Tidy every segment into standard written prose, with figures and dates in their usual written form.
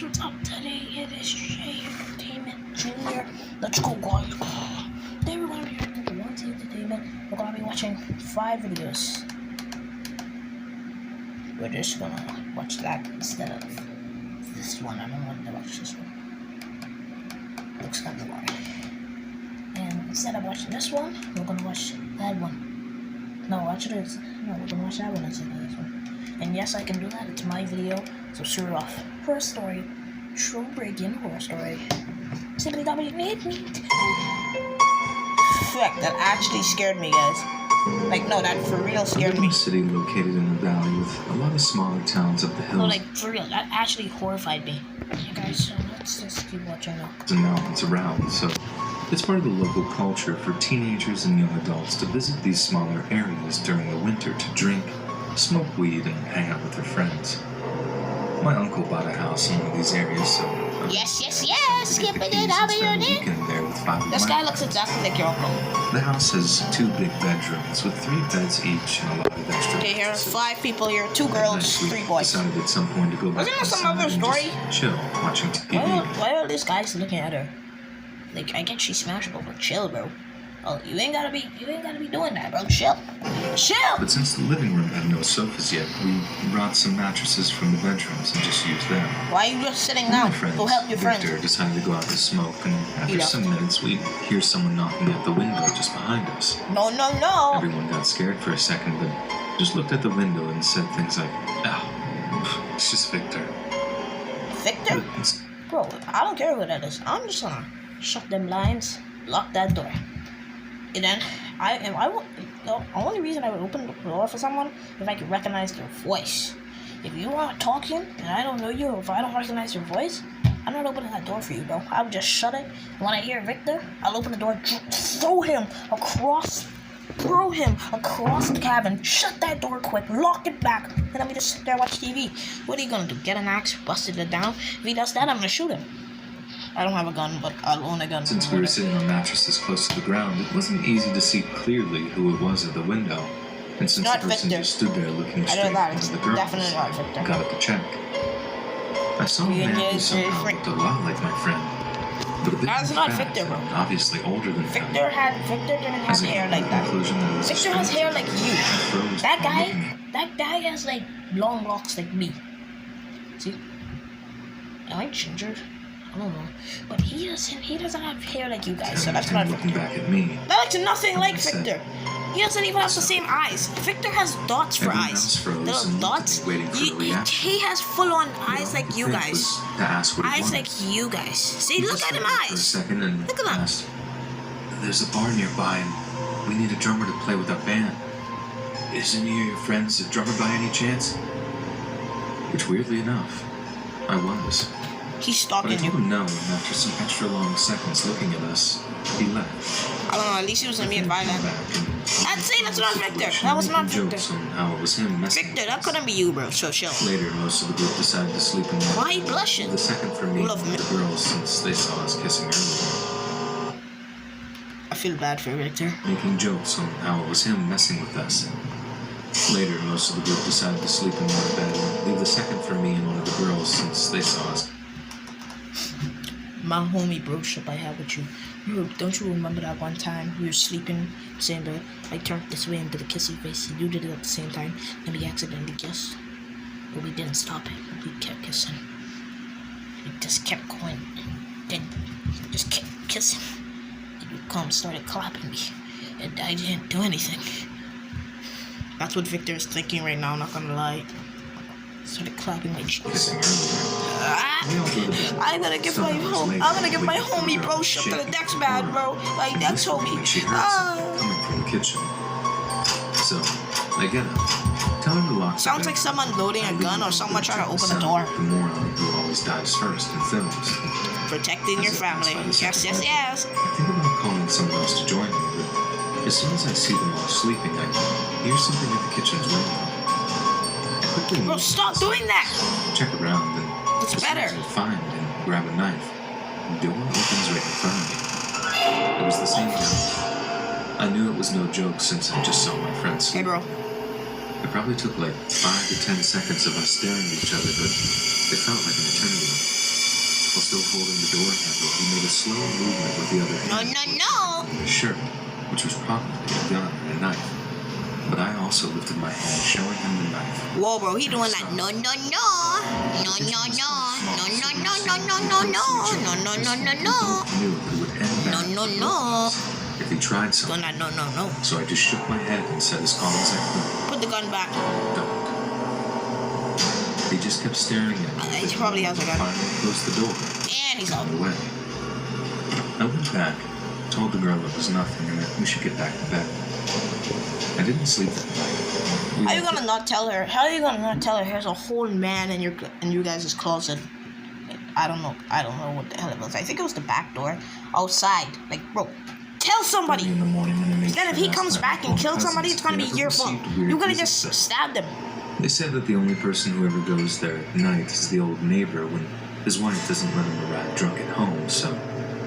guys, what's up today? It is Jay Entertainment Jr. Let's go, guys. Today we're going to be watching the One Team Entertainment. We're going to be watching 5 videos. We're just going to watch that instead of this one. I don't want to watch this one. Looks kind of boring. And instead of watching this one, we're going to watch that one. No, actually, we're going to watch that one instead of this one. And yes, I can do that. It's my video. So start it off. First story. True break-in horror story. Simply W made me. Fuck, that actually scared me, guys. Like, no, that for real scared me. A city located in a valley with a lot of smaller towns up the hill. No, like, for real, that actually horrified me. Okay, guys, so let's just keep watching now. And mountains around, so it's part of the local culture for teenagers and young adults to visit these smaller areas during the winter to drink, smoke weed, and hang out with their friends. My uncle bought a house in one of these areas, so... Yes, skipping it out of your dick. This guy looks exactly like your uncle. The house has 2 big bedrooms with 3 beds each and a lot of extra... Okay, here are 5 people here, 2 girls, 3 boys. Decided at some point to go back Wasn't there some other story? Chill, watching TV. Why are these guys looking at her? Like, I get she's smashable, but chill, bro. Oh, you ain't gotta be doing that, bro. Chill. But since the living room had no sofas yet, we brought some mattresses from the bedrooms and just used them. Why are you just sitting down? Go help your friends. Victor decided to go out to smoke, and after some minutes, we'd hear someone knocking at the window just behind us. No. Everyone got scared for a second, but just looked at the window and said things like, "Oh, it's just Victor." Victor? Bro, I don't care who that is. I'm just gonna shut them blinds, lock that door. And then the only reason I would open the door for someone if I could recognize their voice. If you are talking and I don't know you, or if I don't recognize your voice, I'm not opening that door for you, bro. I would just shut it. And when I hear Victor, I'll open the door, throw him across the cabin, shut that door quick, lock it back, and let me just sit there and watch TV. What are you gonna do? Get an axe, busted it down? If he does that, I'm gonna shoot him. I don't have a gun, but I'll own a gun. Since we were sitting on mattresses close to the ground, it wasn't easy to see clearly who it was at the window. And since the person just stood there looking straight at the girls, definitely not Victor. Got up to check. I saw a man who somehow looked a lot like my friend. But a bit That's not Victor, bro. Obviously older than Victor didn't have hair like that. Victor has hair like you. That guy has like long locks like me. See? Am I ginger? I don't know, but he doesn't have hair like you guys, so that's not Victor. Back at me. That looks nothing like Victor. He doesn't even have the same eyes. Victor has dots for eyes. Little dots. He has full-on eyes like you guys. Eyes like you guys. See, look at him eyes. Look at that. There's a bar nearby, and we need a drummer to play with our band. Isn't any of your friends a drummer by any chance? Which, weirdly enough, I was. He's stalking you. But I told him no, and after some extra long seconds looking at us, he left. I don't know, at least he wasn't being violent. I'd say that's not Victor. That was not Victor. How it was him Victor, that couldn't be you, bro, so chill. Later, most of the group decided to sleep in the Why are you blushing? The second for me, the girls, since they saw us kissing earlier. I feel bad for Victor. Making jokes on how it was him messing with us. Later, most of the group decided to sleep in one bed and leave the second for me and one of the girls, since they saw us. My homie bro ship I had with you. Don't you remember that one time we were sleeping, saying that I turned this way into the kissy face and you did it at the same time and we accidentally kissed? But we didn't stop it. We kept kissing. We just kept going. Then just kept kissing. And you started clapping me. And I didn't do anything. That's what Victor is thinking right now, I'm not gonna lie. Started clapping my cheeks. I'm gonna give my homie bro shit to the next man, bro. Like that's homie. Coming from the kitchen. So I get up. Tell him to lock. Sounds like someone loading a gun or someone trying to open a door. The moron who always dies first in films. Protecting your family. Yes. I think about calling someone else to join me, but as soon as I see them all sleeping, I hear something at the kitchen's window. Bro, stop doing that! Check around and it's better. Find and grab a knife. The door opens right in front of me. It was the same guy. I knew it was no joke since I just saw my friend sleep. Hey, bro. It probably took like 5 to 10 seconds of us staring at each other, but it felt like an eternity. still holding the door handle, he made a slow movement with the other hand. No. His shirt, which was probably a gun and a knife. But I also lifted my hand, showing him the knife. Whoa, bro, he doing that. No. Knew it would end badly if he tried something. No. So I just shook my head and said as calm as I could, Put the gun back. "Don't." He just kept staring at me. He probably has a gun. Finally closed the door. And he's out. On the way. I went back, told the girl it was nothing and that we should get back to bed. I didn't sleep that night. How are you gonna not tell her? How are you gonna not tell her there's a whole man in your guys' closet? I don't know what the hell it was. I think it was the back door outside. Like, bro, tell somebody. In the morning when I made Then if sure he to comes ask back my and kills cousins somebody, it's gonna be if they your ever fault. received weird You're gonna visits just there. stab them. They said that the only person who ever goes there at night is the old neighbor when his wife doesn't let him arrive drunk at home, so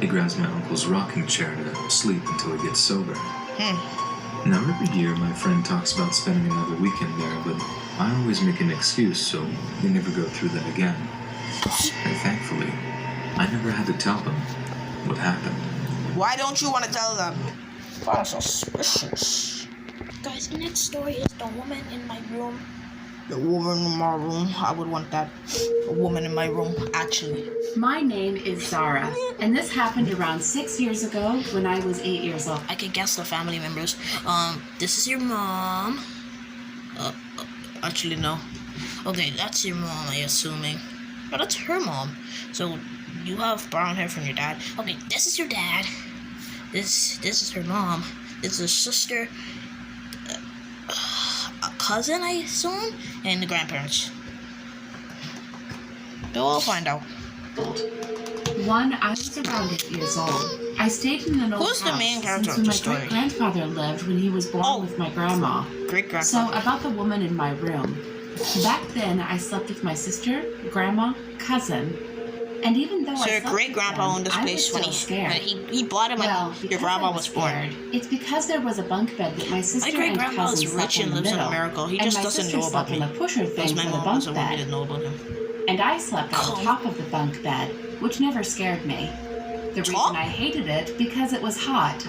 he grabs my uncle's rocking chair to sleep until he gets sober. Now every year my friend talks about spending another weekend there, but I always make an excuse, so we never go through that again. And thankfully, I never had to tell them what happened. Why don't you want to tell them? That's suspicious. Guys, the next story is the woman in my room. The woman in my room. I would want that. A woman in my room, actually. My name is Zara, and this happened around 6 years ago when I was 8 years old. I could guess the family members. This is your mom. Actually, no. Okay, that's your mom, I assuming. No, that's her mom. So, you have brown hair from your dad. Okay, this is your dad. This is her mom. This is her sister. A cousin, I assume, and the grandparents. We'll find out. I was around 8 years old. I stayed in an old Who's the house main character since of when the my story? great-grandfather lived when he was born with my grandma. Great So, grandfather. about the woman in my room. Back then, I slept with my sister, grandma, cousin, and even though So I your slept great with grandpa them, owned this I was place when still scared. he bought it when Well, your because grandma I was born. scared, it's because there was a bunk bed that my sister My great and grandpa cousin is slept rich and in the lives in middle, America. He and just my doesn't sister know about slept on me. the pusher Because thing my for the mom bunk doesn't want me bed, to know about him. and I slept on top of the bunk bed, which never scared me. The reason Top? I hated it because it was hot.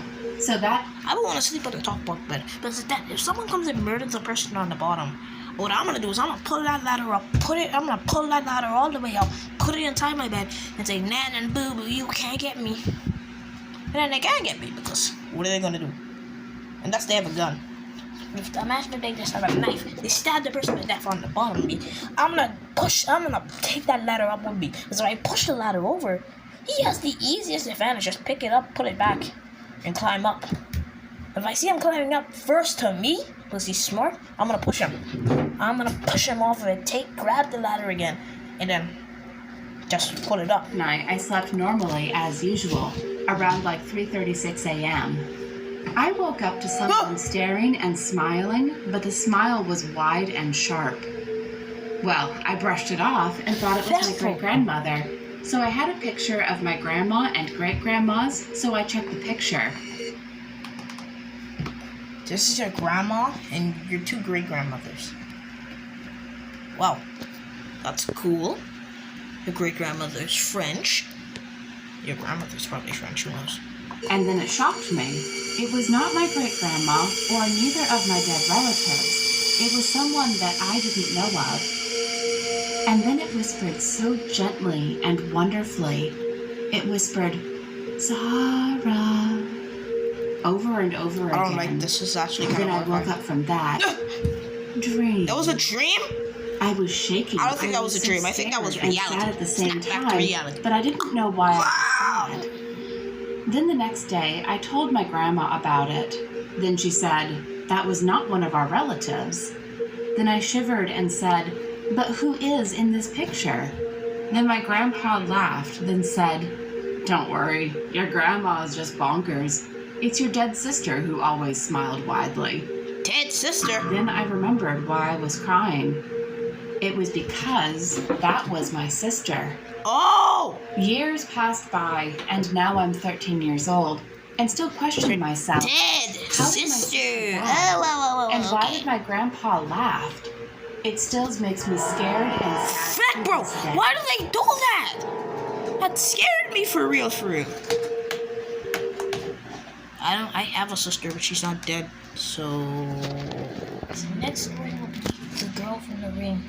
So that I don't want to sleep on the top bunk bed. Because if someone comes and murders a person on the bottom, what I'm gonna do is I'm gonna pull that ladder up, I'm gonna pull that ladder all the way up, put it inside my bed, and say, Nan and Boo Boo, you can't get me. And then they can't get me because what are they gonna do? And that's they have a gun. Imagine if they just have a knife. They stab the person to death on the bottom of me. I'm gonna take that ladder up with me. Because when I push the ladder over, he has the easiest advantage. Just pick it up, put it back, and climb up. If I see him climbing up first to me, because he's smart, I'm gonna push him. I'm gonna push him off of it, grab the ladder again, and then just pull it up. night, I slept normally as usual, around like 3:36 a.m. I woke up to someone staring and smiling, but the smile was wide and sharp. Well, I brushed it off and thought it was my great-grandmother. So I had a picture of my grandma and great-grandmas, so I checked the picture. This is your grandma and your two great-grandmothers. Wow, that's cool. Your great-grandmother's French. Your grandmother's probably French, who knows? And then it shocked me. It was not my great-grandma or neither of my dead relatives. It was someone that I didn't know of. And then it whispered so gently and wonderfully. It whispered, Zara, over and over again. I don't like this. Is actually kind Then I of woke up from that dream. That was a dream? I was shaking. I don't think that was a dream. I think that was scared and reality. sad at the same Snap back to time, reality. but I didn't know why I Wow. was sad. Then the next day, I told my grandma about it. Then she said, that was not one of our relatives. Then I shivered and said, but who is in this picture? Then my grandpa laughed, then said, don't worry, your grandma is just bonkers. It's your dead sister who always smiled widely. Dead sister? Then I remembered why I was crying. It was because that was my sister. Oh! Years passed by, and now I'm 13 years old, and still question myself. Dead How did my sister. sister die? Oh, And why okay. did my grandpa laugh? It still makes me scared and sad. Frick, bro, to this day. why do they do that? That scared me for real, for real. I have a sister, but she's not dead. So the next story will be the girl from the ring.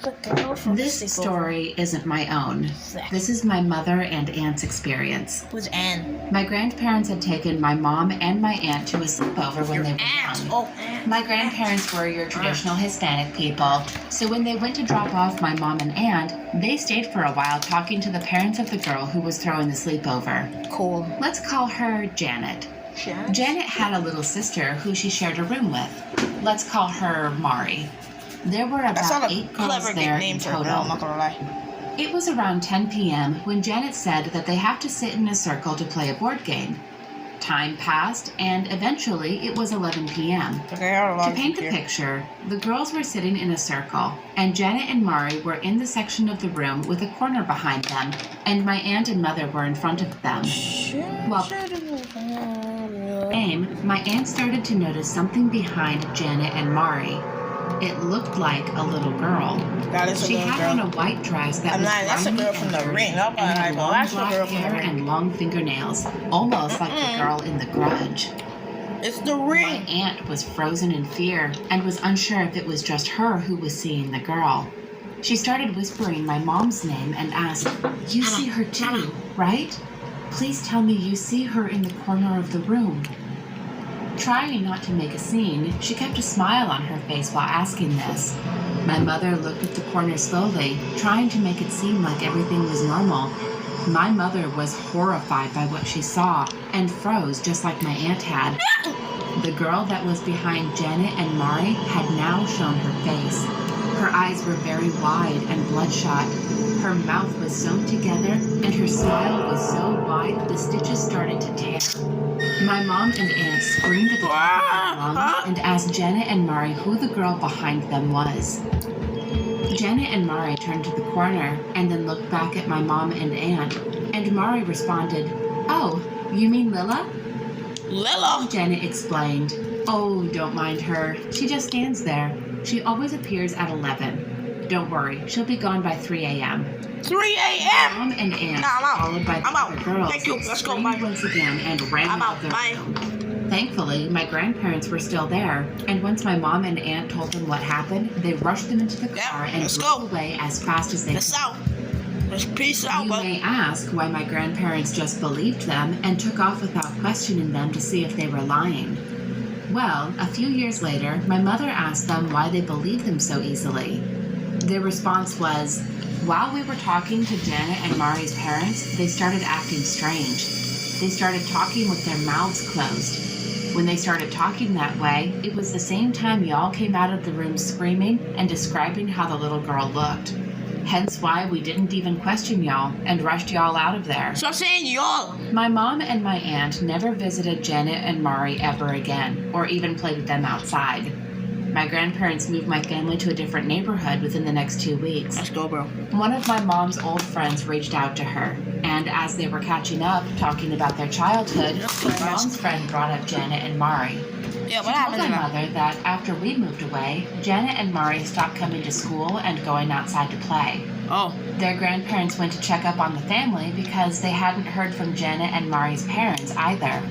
The girl from This the story isn't my own. This is my mother and aunt's experience. Who's Anne? My grandparents had taken my mom and my aunt to a sleepover when they were Aunt. young. Oh, Aunt. My grandparents were your traditional Hispanic people, so when they went to drop off my mom and aunt, they stayed for a while talking to the parents of the girl who was throwing the sleepover. Cool. Let's call her Janet. Janet had a little sister who she shared a room with. Let's call her Mari. There were That's not about a 8 girls clever there name in for a girl, I'm total. not gonna lie. It was around 10 p.m. when Janet said that they have to sit in a circle to play a board game. Time passed, and eventually it was 11 p.m. Okay, I have a lot To of paint the here. picture, the girls were sitting in a circle, and Janet and Mari were in the section of the room with a corner behind them, and my aunt and mother were in front of them. Well, my aunt started to notice something behind Janet and Mari. It looked like a little girl. That is a She little had girl. on a white dress that I'm was lying, that's a grimy girl from and the dirty, ring. I'm and had lying, long that's the black girl from the hair ring. and long fingernails, almost like the girl in The Grudge. It's the My ring. aunt was frozen in fear and was unsure if it was just her who was seeing the girl. She started whispering my mom's name and asked, "You see her too, right? Please tell me you see her in the corner of the room." Trying not to make a scene, she kept a smile on her face while asking this. My mother looked at the corner slowly, trying to make it seem like everything was normal. My mother was horrified by what she saw and froze just like my aunt had. The girl that was behind Janet and Mari had now shown her face. Her eyes were very wide and bloodshot. Her mouth was sewn together and her smile was so wide the stitches started to tear. My mom and aunt screamed at the top of their lungs and asked Janet and Mari who the girl behind them was. Janet and Mari turned to the corner and then looked back at my mom and aunt, and Mari responded, "Oh, you mean Lila?" Lila. Janet explained, "Oh, don't mind her. She just stands there. She always appears at 11. Don't worry, she'll be gone by 3 a.m. 3 a.m. Mom and aunt, Nah, I'm out. followed by the I'm out. other girls, Thank you. Let's go. screamed Bye. once again and ran I'm out out. of the Bye. room. Thankfully, my grandparents were still there, and once my mom and aunt told them what happened, they rushed them into the car and let's drove go. away as fast as they Peace could. out. Let's peace out, You bud. may ask why my grandparents just believed them and took off without questioning them to see if they were lying. Well, a few years later, my mother asked them why they believed them so easily. Their response was, "While we were talking to Janet and Mari's parents, they started acting strange. They started talking with their mouths closed. When they started talking that way, it was the same time y'all came out of the room screaming and describing how the little girl looked. Hence why we didn't even question y'all and rushed y'all out of there." Stop saying y'all. My mom and my aunt never visited Janet and Mari ever again, or even played with them outside. My grandparents moved my family to a different neighborhood within the next 2 weeks. Let's go, bro. One of my mom's old friends reached out to her, and as they were catching up, talking about their childhood, my mom's friend brought up Janet and Mari. Yeah, She what told happened my to that? mother that after we moved away, Janet and Mari stopped coming to school and going outside to play. Oh, Their grandparents went to check up on the family because they hadn't heard from Janet and Mari's parents either.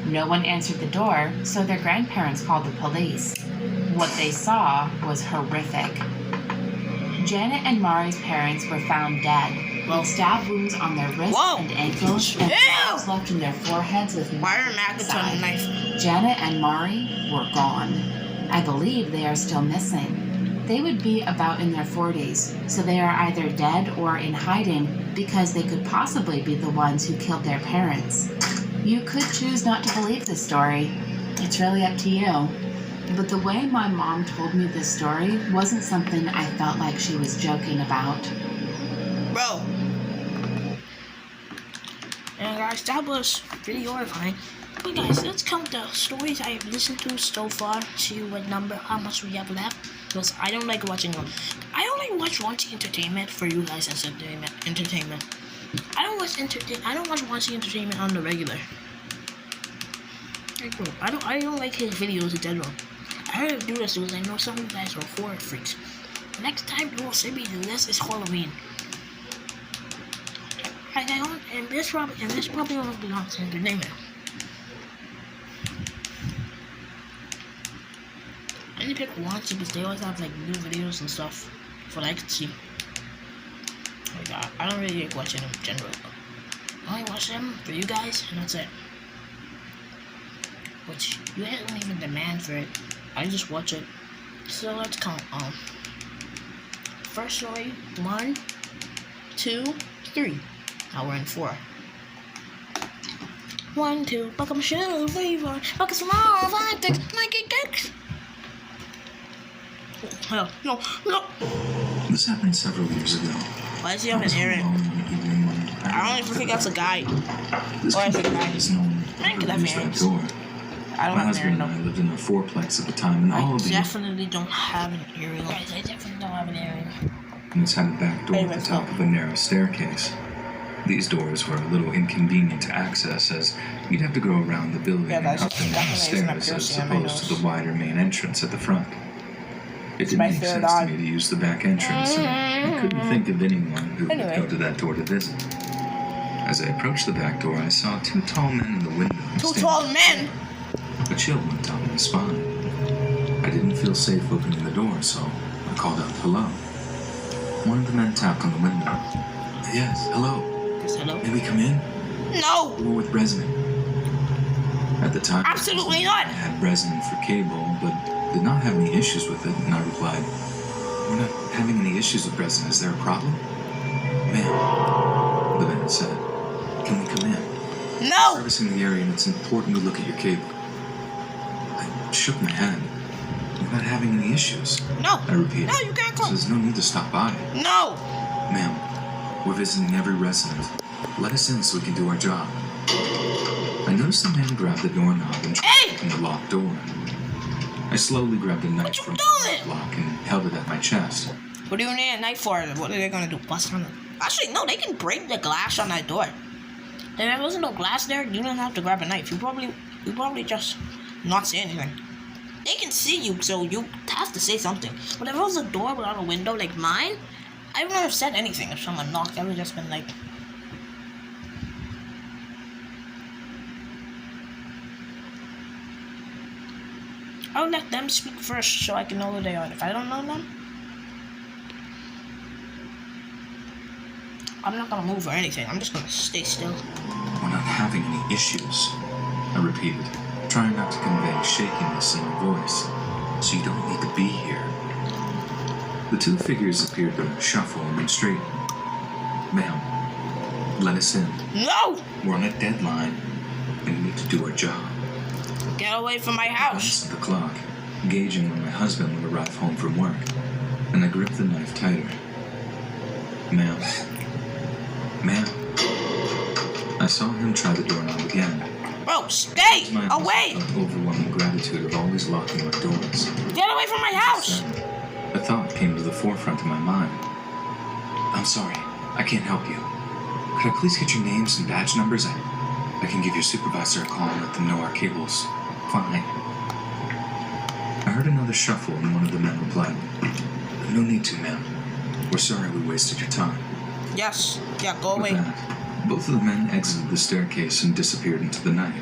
No one answered the door, so their grandparents called the police. What they saw was horrific. Janet and Mari's parents were found dead, with stab wounds on their wrists Whoa. and ankles, and Ew. scars left in their foreheads with why are knives maggots on inside. the knife? Janet and Mari were gone. I believe they are still missing. They would be about in their 40s, so they are either dead or in hiding because they could possibly be the ones who killed their parents. You could choose not to believe this story. It's really up to you. But the way my mom told me this story wasn't something I felt like she was joking about. Bro. And guys, that was pretty horrifying. But guys, let's count the stories I have listened to so far. See what number, how much we have left. Because I don't like watching them. I only watch entertainment for you guys as entertainment. I don't watch watching entertainment on the regular. Like, bro, I don't like his videos in general. I heard do this because I know some of you guys are horror freaks. next time you will see me do this is Halloween. And this probably won't belong to entertainment. I only pick one because they always have like new videos and stuff for I can see. Like, I don't really like watching them in general. I only watch them for you guys, and that's it. Which you guys don't even demand for it. I just watch it. So let's count. First story, 1, 2, 3. Now we're in 4. 1, 2, buckle my shoe, 3, 4, buckle some more, 5, 6, 96. No. This happened several years ago. Why does he have an errand? I don't even think that's a guy. This Or is it a guy? is known I could to have use that errands. door. I don't My have an husband errand and I though. lived in a fourplex at the time, and all I of the definitely don't have an earring. Guys, I definitely don't have an earring. units had a back door at Anyway, the top so- of a narrow staircase. These doors were a little inconvenient to access, as you'd have to go around the building Yeah, and guys, up the narrow definitely isn't a stairs as piercing on my opposed to nose. the wider main entrance at the front. It didn't my make favorite sense to dog. me to use the back entrance, and I couldn't think of anyone who Anyway. would go to that door to visit. As I approached the back door, I saw 2 tall men in the window. Two standing tall men! A chill went down my spine. I didn't feel safe opening the door, so I called out hello. One of the men tapped on the window. Yes, hello. Yes, hello? May we come in? No! We're with Resonant. At the time, Absolutely not! I had Resonant for cable, but did not have any issues with it, and I replied, we're not having any issues with Resonant. Is there a problem? Ma'am, the man said, can we come in? No! Servicing the area, and it's important to look at your cable. I shook my head. We're not having any issues. No! I repeated. No, you can't So come! there's no need to stop by. No! Ma'am, we're visiting every resident. Let us in so we can do our job. I noticed the man grab the doorknob and Hey! open the locked door. I slowly grabbed a knife What you from doing? the lock and held it at my chest. What do you need a knife for? What are they gonna do? Bust on it? Actually, no, they can break the glass on that door. If there wasn't no glass there, you don't have to grab a knife. You probably just not say anything. They can see you, so you have to say something. But if it was a door without a window like mine, I wouldn't have said anything if someone knocked. I would have just been like, I'll let them speak first so I can know who they are. If I don't know them, I'm not gonna move or anything. I'm just gonna stay still. We're not having any issues, I repeated, trying not to convey shakiness in my voice. So you don't need to be here. The 2 figures appeared to shuffle and straighten. Ma'am, let us in. No! We're on a deadline, and we need to do our job. Get away from my I house! glanced at the clock, gauging when my husband would arrive home from work, and I gripped the knife tighter. Ma'am. I saw him try the doorknob again. Bro, stay My away! overwhelming gratitude of always locking my doors. Get away from my house! Then, a thought came to the forefront of my mind. I'm sorry, I can't help you. Could I please get your names and badge numbers? I can give your supervisor a call and let them know our cable's fine. I heard another shuffle and one of the men replied, No need to, ma'am. We're sorry we wasted your time. Yes. Yeah, go With away. that, both of the men exited the staircase and disappeared into the night.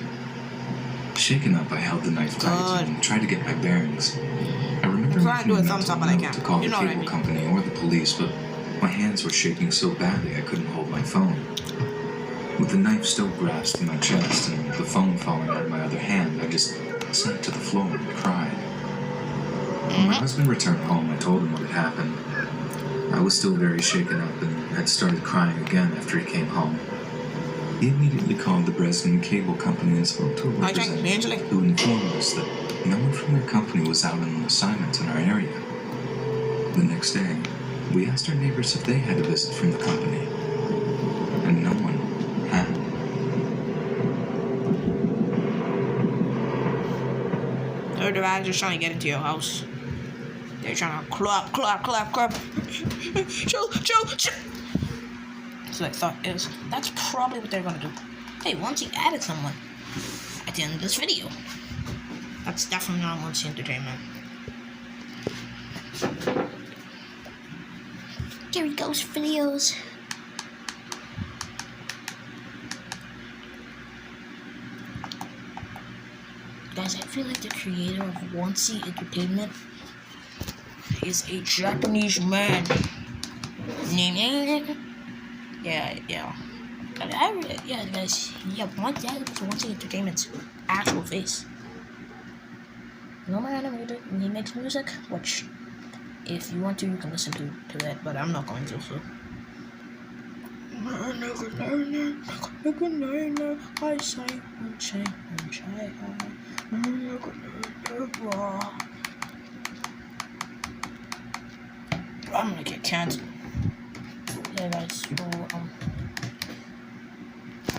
Shaken up, I held the knife tight Good. and tried to get my bearings. I remember I'm trying to do a making thumbs mental up, but I note can't. to call You the know what I cable mean. company or the police, but my hands were shaking so badly I couldn't hold my phone. With the knife still grasped in my chest and the phone falling out of my other hand, I just sank to the floor and cried. When my husband returned home, I told him what had happened. I was still very shaken up and had started crying again after he came home. He immediately called the Bresnan Cable Company and spoke to a Hi, Jack. representative Angela. who informed us that no one from their company was out on an assignment in our area. The next day, we asked our neighbors if they had a visit from the company, and no one had. They're the guys just trying to get into your house. They're trying to clap. Chill. So I thought it was. That's probably what they're gonna do. Hey, once he added someone at the end of this video, that's definitely not Muncie Entertainment. Gary Ghost videos. Guys, I feel like the creator of Onesie Entertainment is a Japanese man named yeah. Yeah, guys. Yeah, Onesie Entertainment's actual face. No more animated. He makes music, which, if you want to, you can listen to it, but I'm not going to. So. I'm gonna get canceled. Yeah, guys. So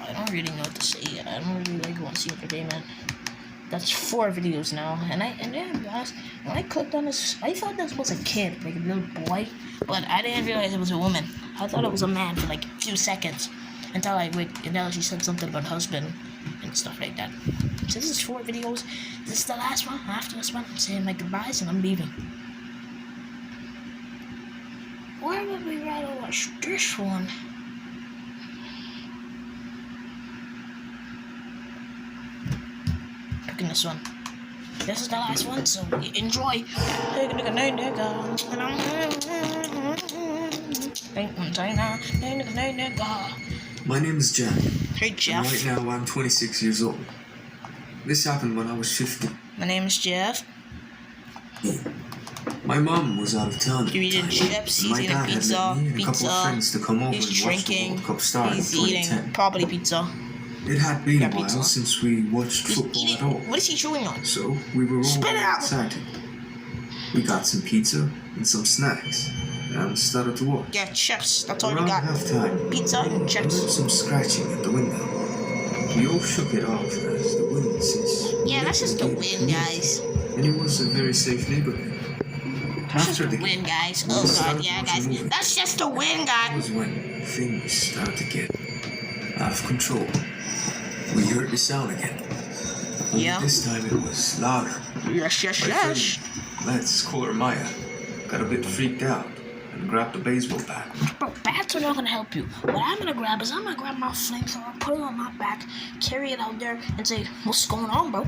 I don't really know what to say. I don't really like Onesie Entertainment. That's 4 videos now, and then guys, when I clicked on this, I thought this was a kid, like a little boy, but I didn't realize it was a woman. I thought it was a man for like a few seconds, until she said something about husband and stuff like that. So this is 4 videos. This is the last one. After this one, I'm saying my goodbyes and I'm leaving. Why would we rather watch this one? Picking this one. This is the last one, so enjoy. My name is Jack. Hey Jeff. Right now I'm 26 years old. This happened when I was 15. My name is Jeff. My mom was out of town. You're eating chips, he's My eating dad pizza, had met me and a couple of friends to come over he's and watch the drinking, World Cup start in he's 2010. eating probably pizza. It had been Yeah, a while pizza. since we watched He's football eating, at all. what is he chewing on? So we were all Spit it out! excited. We got some pizza and some snacks and started to watch. Yeah, chips, that's all you Around got. halftime, Pizza and I heard chips. some scratching at the window. We all shook it off as the wind since Yeah, that's just the wind, guys. and it was a very safe neighborhood. That's just After the the wind, guys. we Oh god, started yeah, watching guys. movies. That's just the wind, That guys. was when things started to get out of control. We heard the sound again. Only Yeah. This time it was louder. Yes, My yes. friend, let's call her Maya, got a bit freaked out and grabbed a baseball bat. Bro, bats are not gonna help you. What I'm gonna grab is I'm gonna grab my flamethrower, put it on my back, carry it out there, and say, "What's going on, bro?"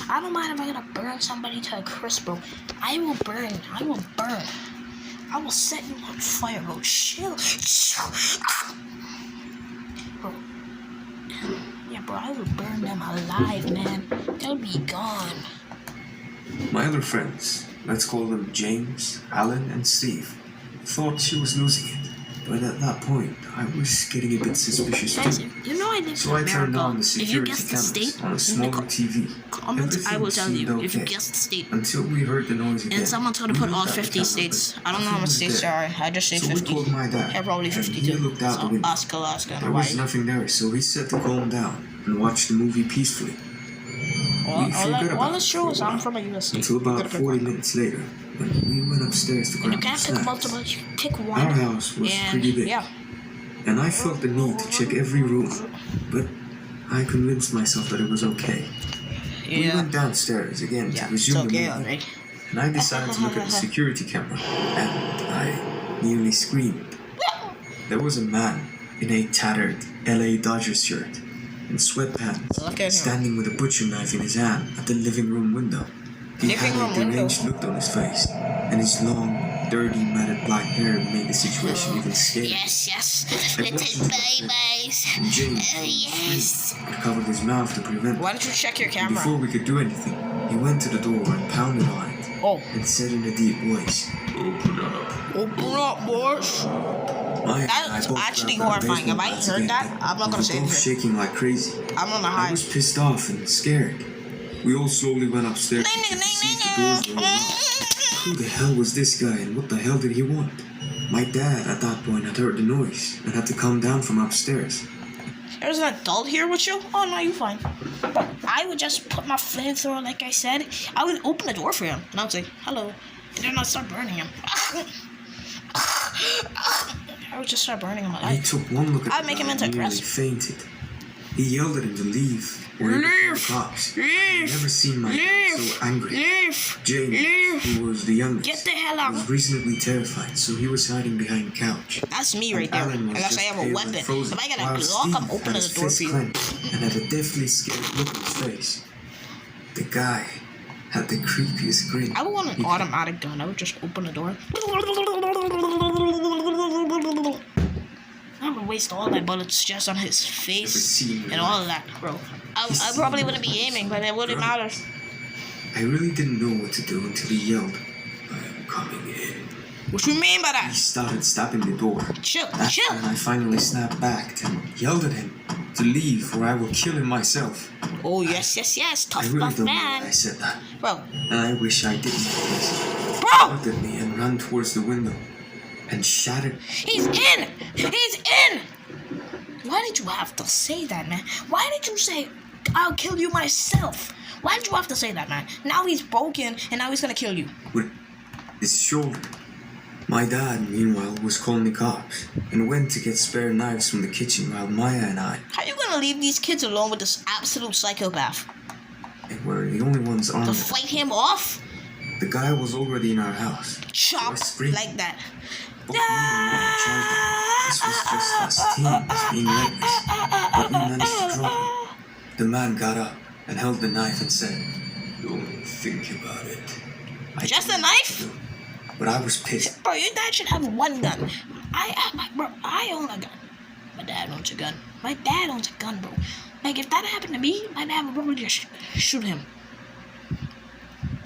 I don't mind if I gotta burn somebody to a crisp, bro. I will burn. I will burn. I will set you on fire, bro. Chill. Bro. Yeah, bro, I will burn them alive, man. They'll be gone. My other friends, let's call them James, Alan, and Steve, thought she was losing it. But at that point, I was getting a bit suspicious Guys, too. you know I live So I in turned on America. the If you security guess the cameras state, on a in the smaller TV. comments, I will tell you. Everything If you seemed guess the state. Until we heard the noise again. And someone's gonna We put all looked out the 50 camera, states. but I don't know how nothing many was states there. there are. I just say So 50. we called my dad. Yeah, probably and 52. He looked out the So, window. ask Alaska and There was Hawaii. nothing there, so he said to calm down and watch the movie peacefully. Well, we forgot about it's it true for a is I'm while, from a US state. Until You about gotta pick 40 one. minutes later, when we went upstairs to And you grab can't some pick snacks. multiple, you pick one. Our house was and, pretty big, yeah. and I felt the need to check every room, but I convinced myself that it was okay. We Yeah. went downstairs again Yeah, to it's resume okay, the movie, alright. and I decided to look at the security camera, and I nearly screamed. There was a man in a tattered LA Dodgers shirt and sweatpants, Look at him. standing with a butcher knife in his hand at the living room window. He Living had room a window. deranged look on his face, and his long, dirty, matted black hair made the situation even scarier. Yes, I little watched him babies. And James Yes. had covered his mouth to prevent Why it. don't you check your Before camera? we could do anything, he went to the door and pounded on it, Oh. and said in a deep voice, "Open up." Open up, boys. Maya and I That's both actually grabbed our horrifying. If baseball I bats heard again, that, and I'm not we gonna were say both anything. shaking like crazy. I'm on the I high. was pissed off and scared. We all slowly went upstairs and could see if the doors were all locked. Who the hell was this guy and what the hell did he want? My dad at that point had heard the noise and had to come down from upstairs. There's an adult here with you? Oh, no, you're fine. But I would just put my flamethrower, like I said. I would open the door for him. And I would say, hello. And then I'd start burning him. I would just start burning him He alive. took one look at I'd the make guy him into and nearly aggressive. fainted. He yelled at him to leave, were able to call Leave. the cops. Leave. I've never seen my dad so angry. Leave. James, Leave. who was the youngest, Get the hell was out. reasonably terrified, so he was hiding behind the couch. That's me right there. Alan was Unless I just have a pale and weapon. frozen, If I got while a Glock, Steve I'm had opening his the door fist for you. clenched and had a deathly scared look on his face. The guy had the creepiest grin. I would want an automatic gun. I would just open the door. I would waste all my bullets just on his face seen and all of that, bro. I probably wouldn't be aiming, but it wouldn't matter. I really didn't know what to do until he yelled, "I'm coming in." What you mean by He that? started stopping the door. Chill, That's chill. when I finally snapped back and yelled at him to leave or I will kill him myself. Oh, yes. I Tough really buff don't know why I man. said that, Bro, and I wish I didn't. He bro, looked at me and ran towards the window and shouted, he's in. He's in. Why did you have to say that, man? Why did you say, I'll kill you myself? Why did you have to say that, man? Now he's broken, and now he's gonna kill you. with his shoulder. My dad, meanwhile, was calling the cops and went to get spare knives from the kitchen while Maya and I How you gonna leave these kids alone with this absolute psychopath? were the only ones To armed. fight him off? The guy was already in our house. Chop I screamed. like that. Both me and Maya charged him. This was just us teens being reckless, but we managed to drop him. The man got up and held the knife and said, "Don't think about it." I Just didn't a know what knife? to do, but I was pissed. Bro, your dad should have one gun. I own a gun. My dad owns a gun. My dad owns a gun, bro. Like, if that happened to me, my dad would probably just shoot him.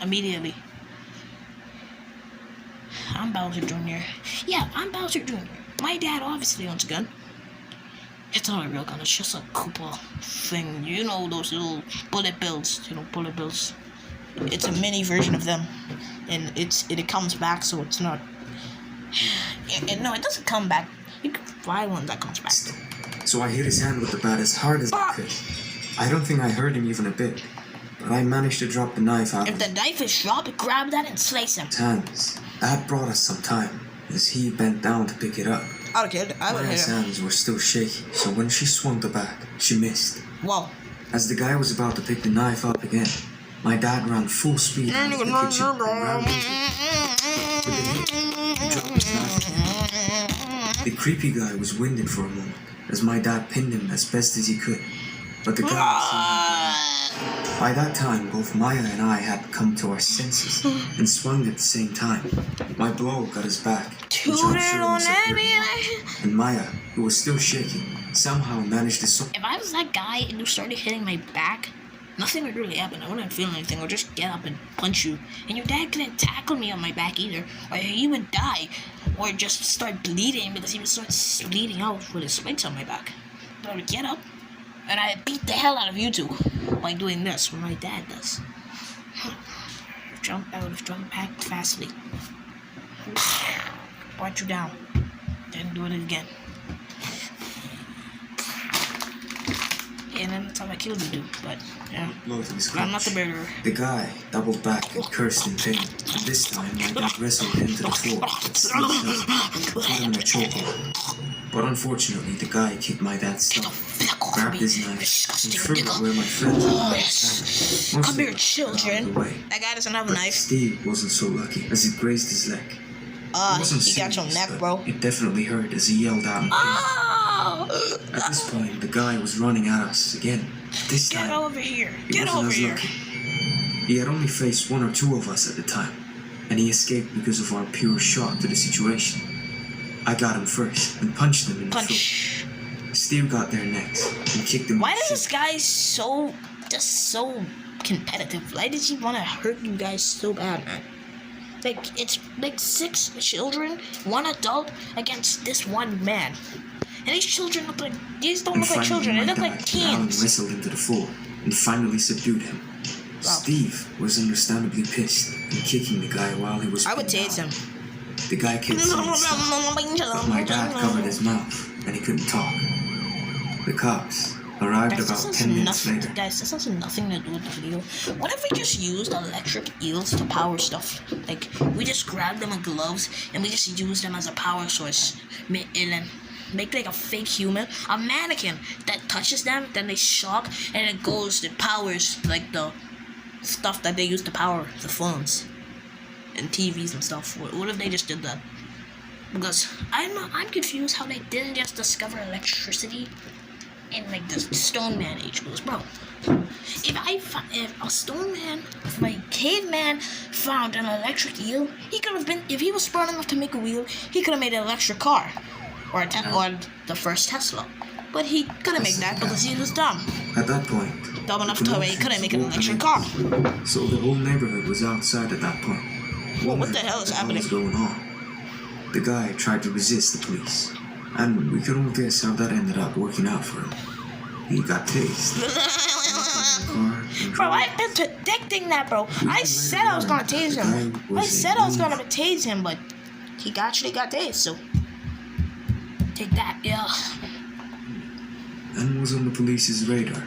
Immediately. I'm Bowser Jr. Yeah, I'm Bowser Jr. My dad obviously owns a gun. It's not a real gun, it's just a Koopa thing. You know those little bullet bills. Bullet bills. It's a mini version of them. And it comes back, so it's not... No, it doesn't come back. You can buy one that comes back. So I hit his hand with the bat as hard as I could. I don't think I hurt him even a bit, but I managed to drop the knife out If of the knife is dropped, grab that and slice him. his hands. That brought us some time, as he bent down to pick it up. I would hit Maya's him. hands were still shaky, so when she swung the bat, she missed. Whoa. As the guy was about to pick the knife up again, my dad ran full speed out of the kitchen and grabbed into it. With a hit, he dropped his knife. The creepy guy was winded for a moment, as my dad pinned him as best as he could. But the guy seemed By that time, both Maya and I had come to our senses and swung at the same time. My blow got us back, which I'm sure must have hurt more. And Maya, who was still shaking, somehow managed to If I was that guy and you started hitting my back, nothing would really happen. I wouldn't feel anything. I would just get up and punch you. And your dad couldn't tackle me on my back either. Or he would die. Or just start bleeding because he would start bleeding out with his spikes on my back. But I would get up and I beat the hell out of you two by doing this, what my dad does. I would have jumped back fastly. Brought you down. Then do it again. And then that's how I killed you, dude. But, yeah. blow to his I'm not the crotch. murderer. The guy doubled back and cursed in pain. And this time, my dad wrestled him to the floor and slipped up, put him in a chokehold. But unfortunately, the guy kicked my dad's stomach, grabbed his knife, and threw it where my friend was standing. Most Come of here, us got out of children. the way. That guy doesn't have a But knife. Steve wasn't so lucky, as it grazed his leg. It wasn't He got your serious, neck, but bro. It definitely hurt as he yelled out in pain. Oh! At this point, the guy was running at us again. This Get time, over here. he Get wasn't over as here. lucky. He had only faced one or two of us at the time, and he escaped because of our pure shock to the situation. I got him first and punched him in the Punch. throat. Steve got there next and kicked him. Why in the is this shin. guy so competitive? Why does he want to hurt you guys so bad, man? Like, it's like 6 children, 1 adult against this one man. And these children look like, these don't And look like finally, children, they my look dad like and Alan teens. wrestled him to the floor and finally subdued him. Steve was understandably pissed and kicking the guy while he was. I would pinned tase down. him. The guy kept saying stuff, but my dad covered his mouth and he couldn't talk. The cops arrived Guys, about this 10 has minutes nothing. later. Guys, this has nothing to do with the video. What if we just used electric eels to power stuff? Like, we just grabbed them with gloves and we just used them as a power source. make like a fake human, a mannequin that touches them, then they shock, and it goes, it powers like the stuff that they use to power the phones and TVs and stuff. What if they just did that? Because I'm confused how they didn't just discover electricity in like the stone man age. Because bro, if a stone man, if my caveman found an electric eel, he could have been, if he was smart enough to make a wheel, he could have made an electric car, or the first Tesla. But he couldn't make that because he was dumb. At that point, Dumb enough to he couldn't make an electric car. so the whole neighborhood was outside at that point. Well, what the hell is happening? What was going on? The guy tried to resist the police, and we could all guess how that ended up working out for him. He got tased. Bro, I've been predicting that, bro. I said I was gonna tase him. I said I was gonna tase him, but he actually got tased, so take that, yeah. And was on the police's radar.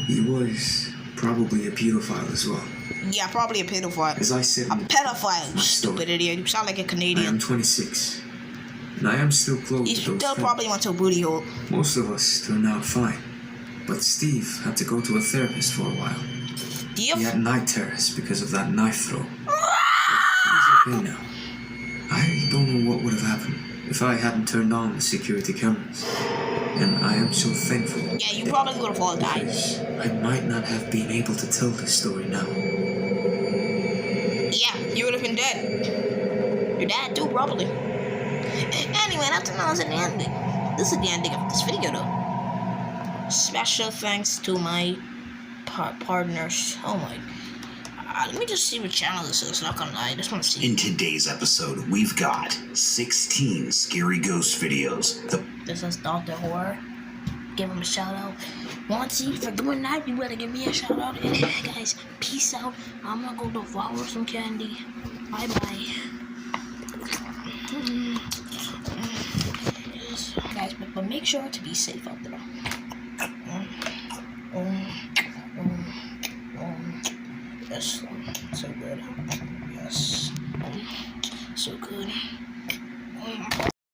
He was probably a pedophile as well. Yeah, probably a pedophile. As I said, A pedophile, you stupid idiot. You sound like a I am Canadian. 26, and I am still close You to those still friends. probably went to a booty hole. Most of us turned out fine, but Steve had to go to a therapist for a while. Do you He had night terrors because of that knife throw. He's okay now. I don't know what would have happened if I hadn't turned on the security cameras, and I am so thankful. Yeah, you probably would have all died. because I might not have been able to tell this story now. Yeah, you would have been dead. Your dad too, probably. Anyway, that's the ending. This is the ending of this video, though. Special thanks to my partners. Oh my. Let me just see what channel this is. Not gonna lie, I just want to see. In today's episode, we've got 16 scary ghost videos. This is Dr. Horror. Give him a shout out. Wanty, for doing that, you better give me a shout out. And guys, peace out. I'm gonna go devour some candy. Bye bye. Yes, guys, but make sure to be safe out there. Yes, so good. Yes, so good.